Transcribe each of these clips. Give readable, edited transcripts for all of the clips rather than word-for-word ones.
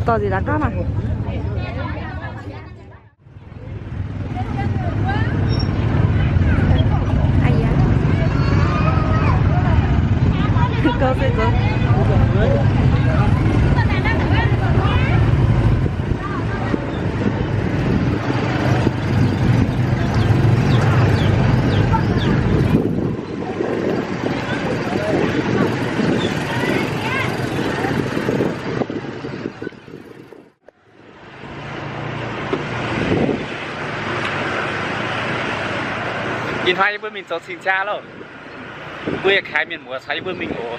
to gì đã có mà ai vậy cơ cơ cơ nhìn hai bữa mình cho xin cha rồi bữa khai miền mùa say bữa mình ổ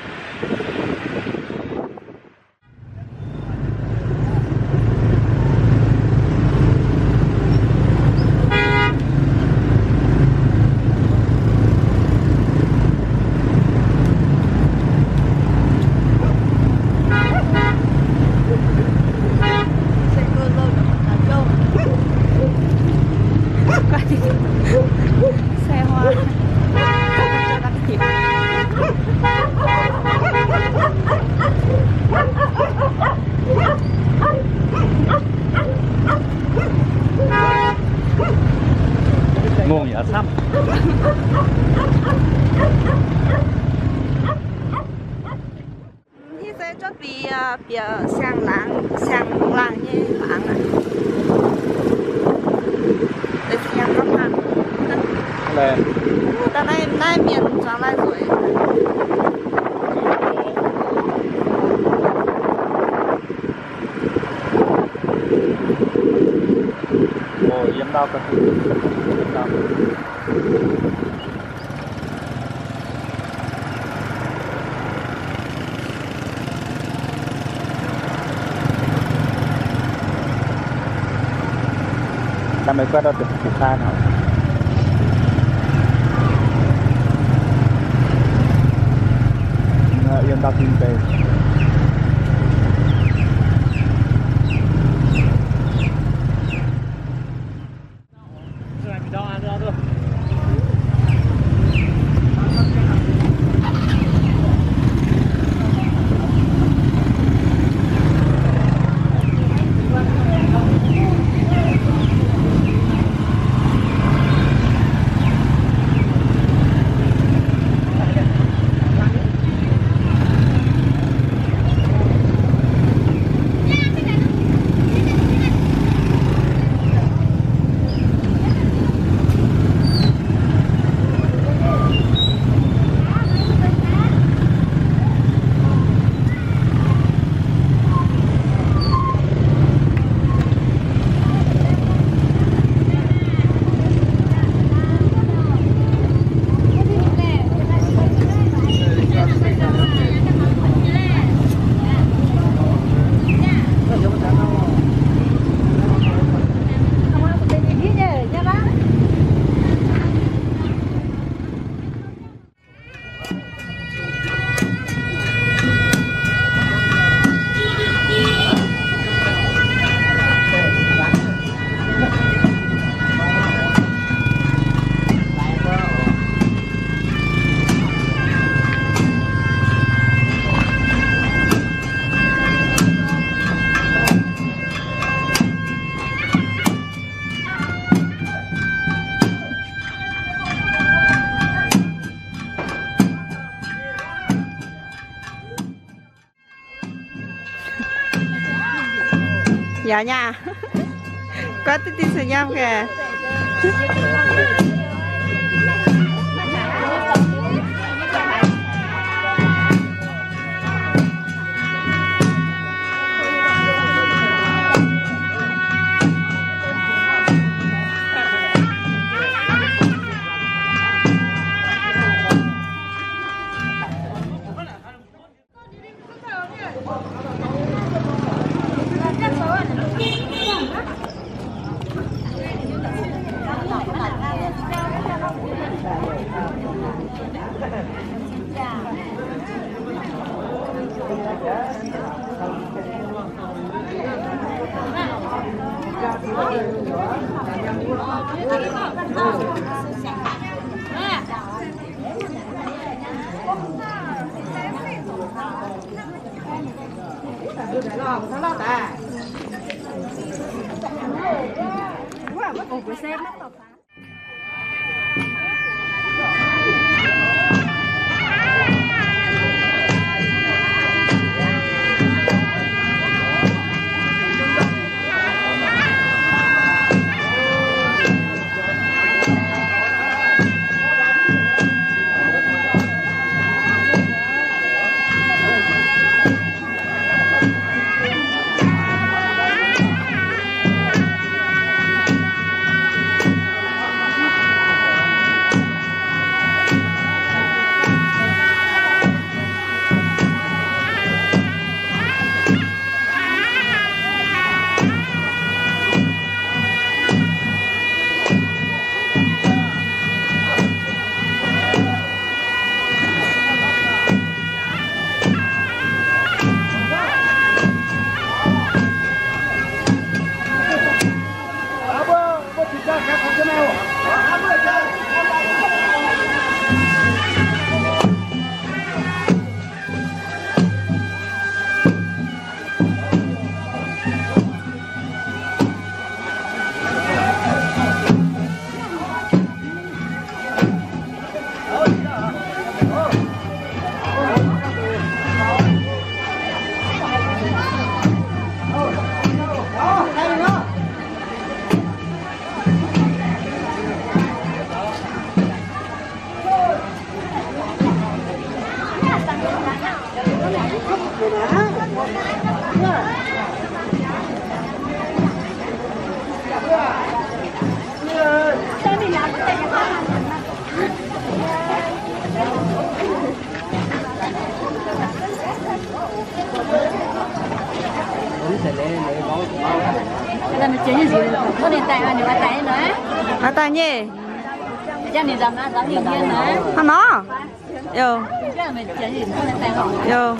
xe hoa ngon vậy lắm như thế cho bị sang làng như bạn à để xem các bạn lên ta nay miền trang lại rồi ồ yếm đau cơ ta mới quét ra được cục than nào yên tâm kinh tế Dạ nha. Có tí senyum kìa. Ata nhỉ? Hả nó? Yo. Yo.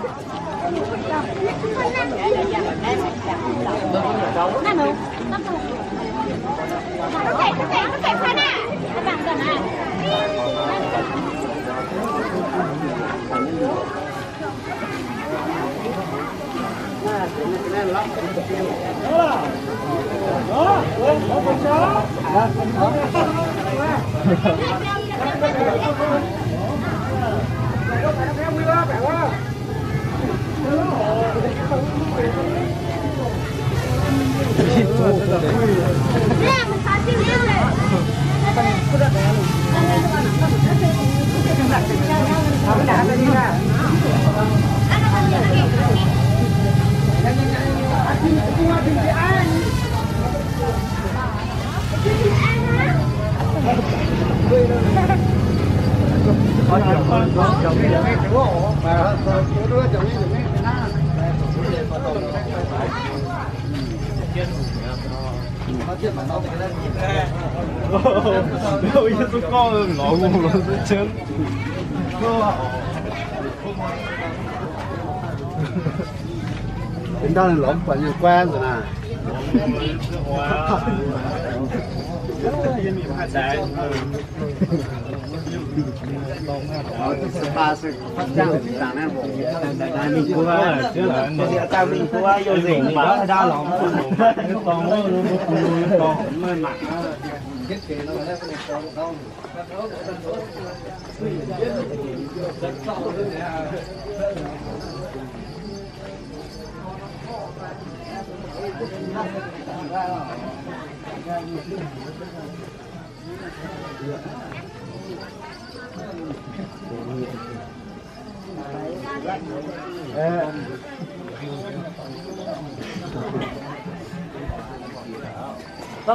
Đâu ý tôi con ngộ ngu luôn chứ. Chúng ta là lộn phải như quen rồi nè. Ba sự phát triển sản em bộ. Mình cua chứ là tao mình cua vô gì mà đa lỏng còn mới mặc thiết kế nó là cái không. Thank you. tao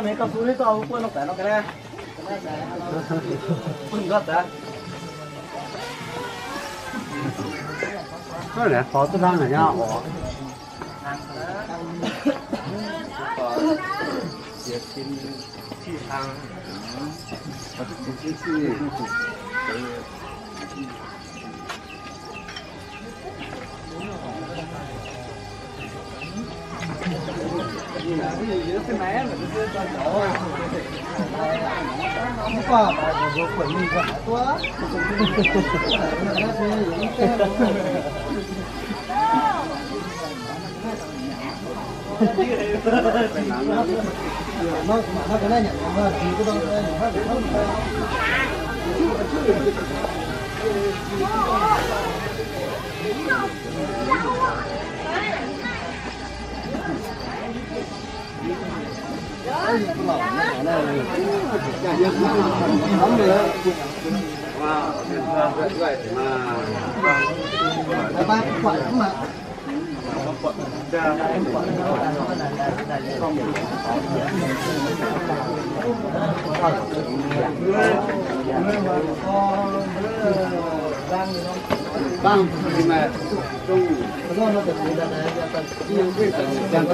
mấy con suối tao quên nó cái này quên gấp đấy cái này khó tôi đang là nhau việc xin chi thang nó cái này nhận mà thì cái đó bang thì mà trong nó được gì là những cái chẳng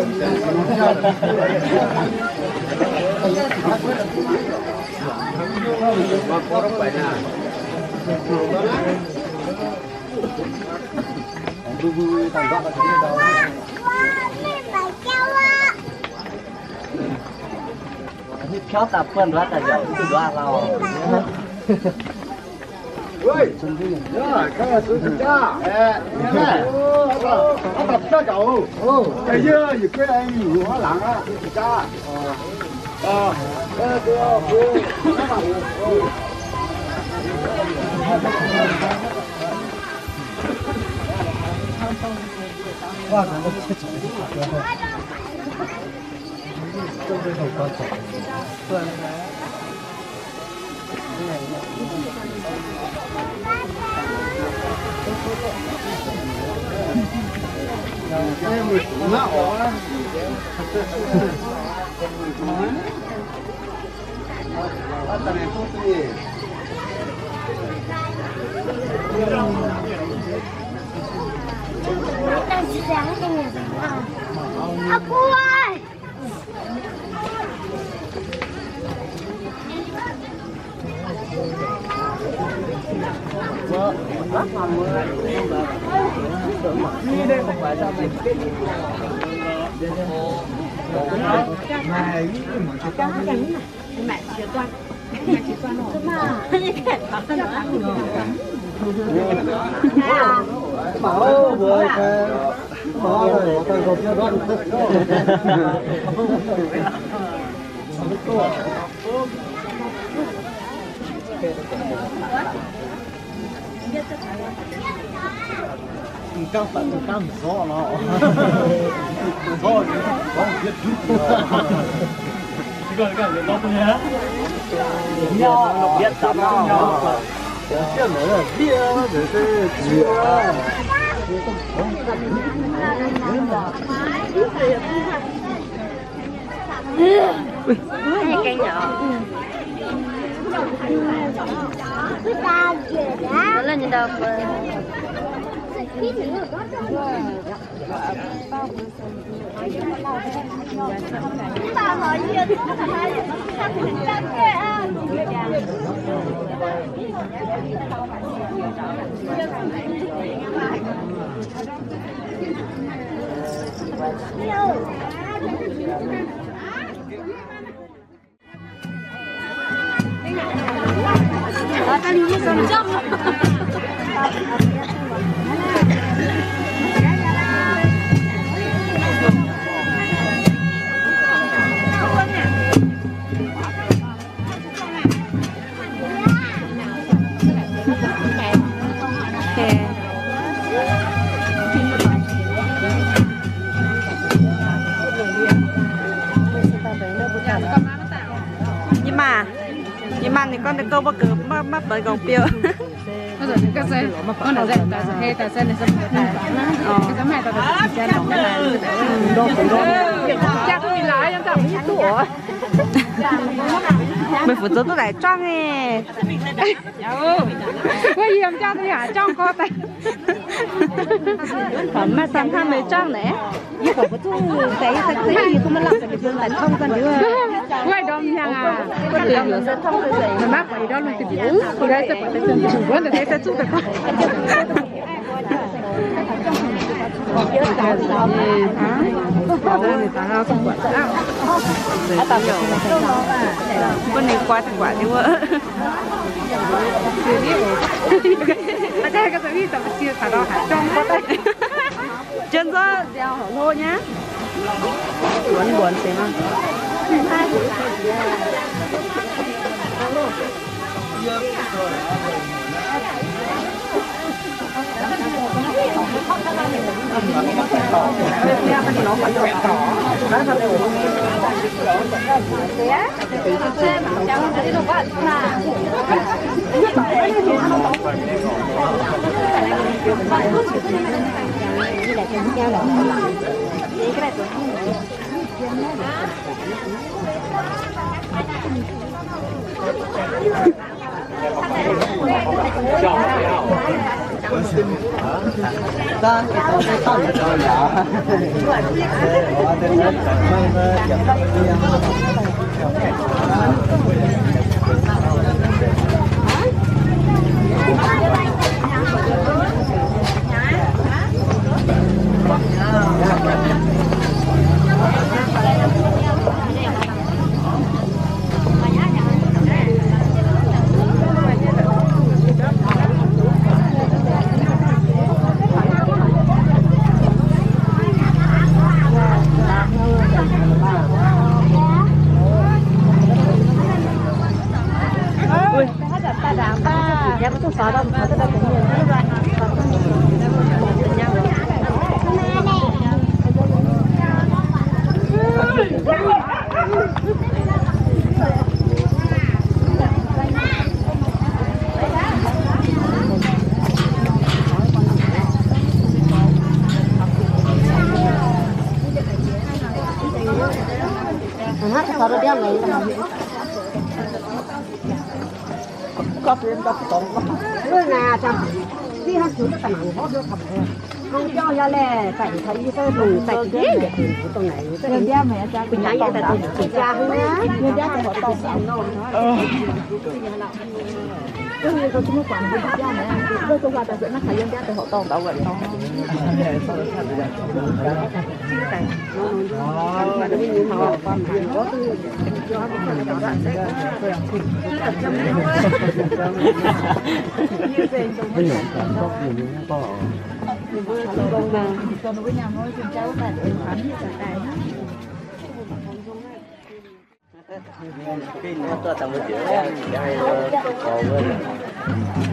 mà có rất phải là vui thằng bạn ở đâu kéo tập phân rất là giỏi từ đóเราơi cái là sự thật cha nó tập cha cậu cái gì cái anh nhiều quá lặng á cha哇，咱们这种这这种高手，对。那我呢？我当然不是。但是两个人啊，阿乖。đi đây không phải sao mình này mẹ chỉ toàn mẹ chỉ toàn rồi mà như thế bảo vừa bảo rồi tôi không chưa đoán刚反正刚错了，错别出，这个感觉老不年，别打了，这没了，别这是鸡啊。cây nhỏ. Nó lên như đâu bà hỏi chuyện gian thì con được câu bắt cướp bắt tới gọng tiêu bây giờ cái xe con là dạy ta hay ta xe này xong cái tấm này ta phải xe nóng cái này đô chắc không bị lái em chẳng biết tủa mày phụ giúp tôi lại trang nè cái gì em cho tôi hả trong co tay phẩm mà sắm tham về trang này như có cái thu cái gì không làm cái phương lại thông con nữa quay đông nhang à cái gì nó sẽ thông cái gì mà bác vậy đó luôn cái gì thì đây sẽ phải chân chủ vẫn thấy sẽ chụp được con con này qua thành quả đi vợ ở đây cái gì tao chia cả đó hả trong có tay chân gió đeo hổ lô nhá buồn xem không rồi nè chẳng khi hắn chủ cái tầng họ đưa thầm không cho ra lè phải thấy cái lùng sạch thế để tìm của tầng này người gia mẹ cha cũng nhảy vậy tại tôi cha không nhá người gia thì họ tao xong đâu cái người tôi cũng quản với gia mẹ tôi qua tại nó thấy gia thì họ tao đâu vậy tao mà nó như họ còn hàng có tôi cho nó cái đó là sẽ bây giờ cảm giác gì nó có cái nó to tầm một triệu cái còn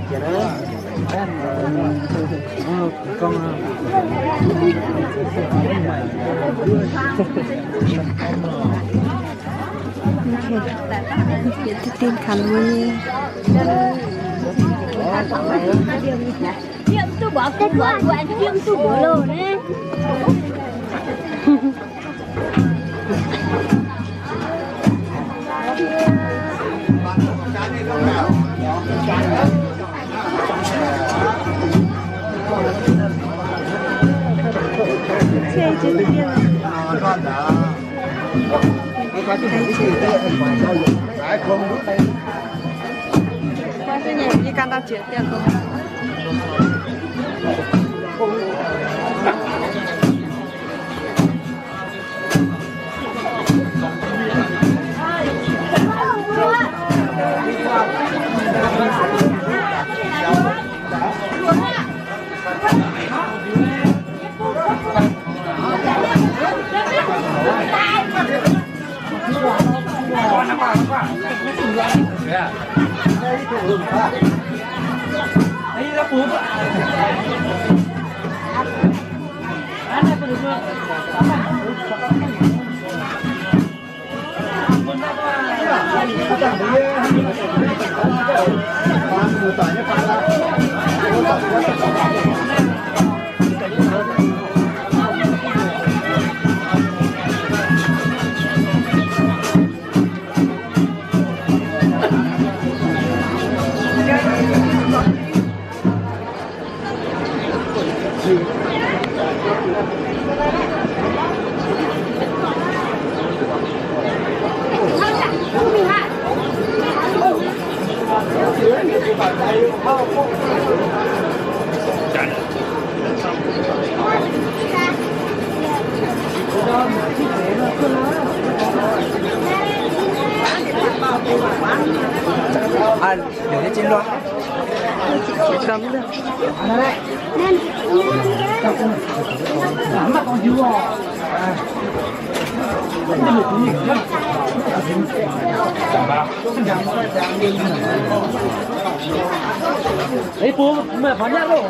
cái nó con tin khăn luôn Tiệm tôi bỏ kết quả của anh tiệm tôi bỏ lô đấy. cái nhà như can đang chuyển tiền không À, để trên loa. Cấm được. Ấy bố mẹ phán nhắc đâu.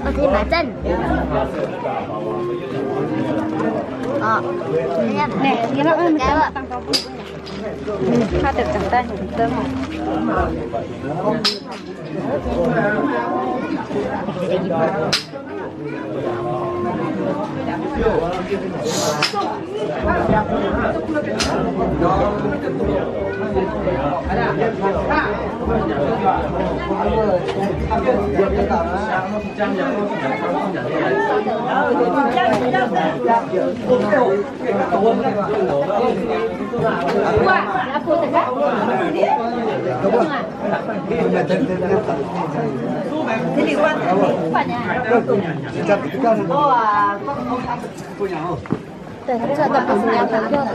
어디 맞은? Nè, như nó ơi, cái ạ. Pha được chẳng tay không tôm không? Ada. 对，这个不是要咱做的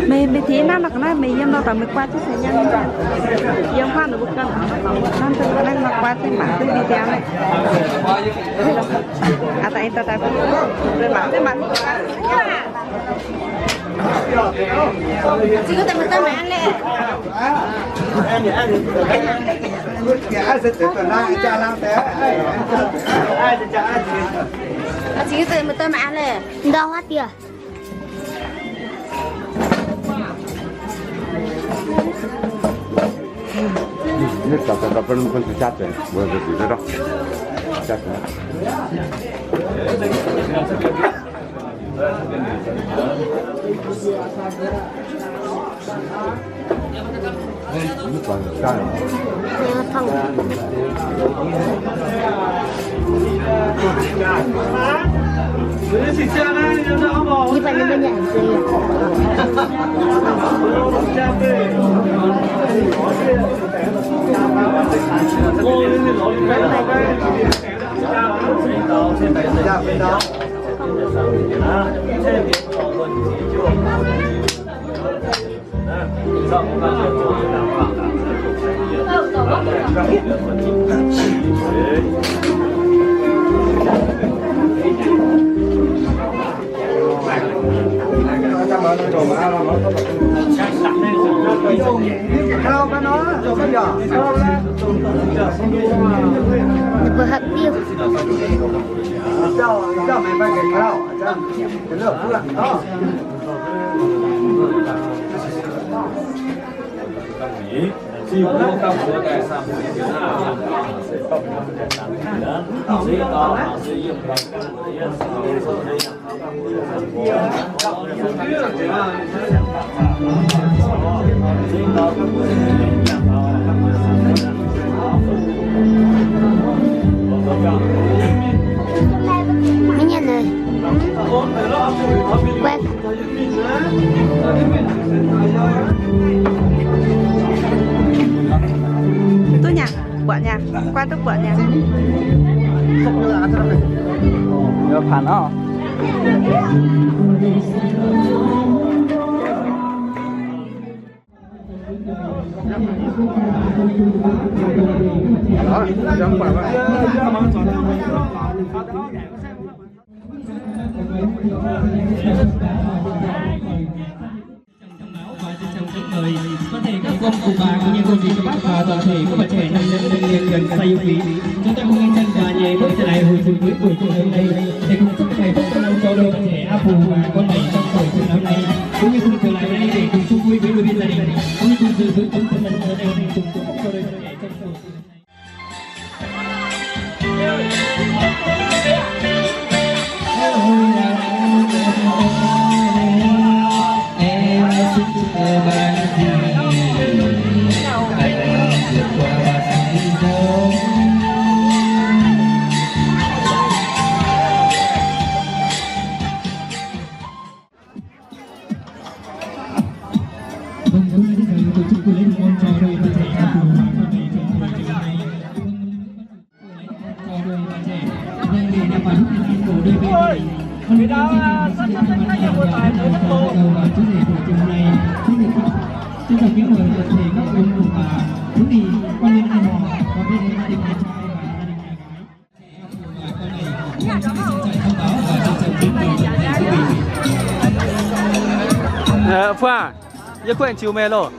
，mày thế nào là cái này mày em nó tao mới qua chứ sẽ nhanh em khoan được bukan nanti kalian nak kuat sih mati di sana kata itu tapi mati mati chỉ có tầm tầm ăn lẹ chỉ có tầm ăn lẹ đau hết kìa Ini tak perlu pun tercatat, buat begitu dah. Catat. Ini bangsa. Yang tahu. Ini banyak banyak sih. Berhak dia. Cho mày phải cái khao, cho cái lửa phun đó. Chỉ có các bộ đại sản phẩm Việt Nam sẽ tập trung để sản xuất, chỉ có sử dụng các công nghệ Mấy nhà này quen tôi nhà quả nhà qua tôi quả nhà Nhớ phản đó. Đó, chẳng phải vậy. Có thể các con cụ bà cũng như cô dì các bác và toàn thể các bạn trẻ nằm lên gần say yêu quý. Chúng ta cùng nghe chân và nhẹ bước trở lại hồi phục với buổi chiều hôm nay để cùng chúc ngày phúc lâu cho đôi bạn trẻ A Phù và con bảy trong buổi chiều hôm nay, cũng như cùng trở lại đây để cùng chung vui với đôi bên gia đình, cũng như cùng giữ vững tấm thân mình ở đây để cùng chúc cho đôi bạn trẻ trong buổi chiều hôm nay. Phương à, yêu quên chiều mê lô.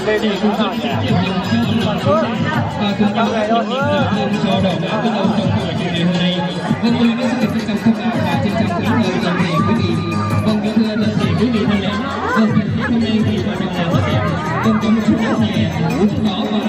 thì cũng rất là chịu đựng cho ông lòng và cùng nhau là những niềm cho đầu não của ông trong buổi chiều ngày hôm nay. Vâng, tôi rất xin trân trọng thông báo và trân trọng kính mời toàn thể quý vị. Vâng, kính thưa toàn thể quý vị thân mến. Vâng, hôm nay thì hoạt động là rất đẹp. Vâng, có một chút nhẹ, chút đó và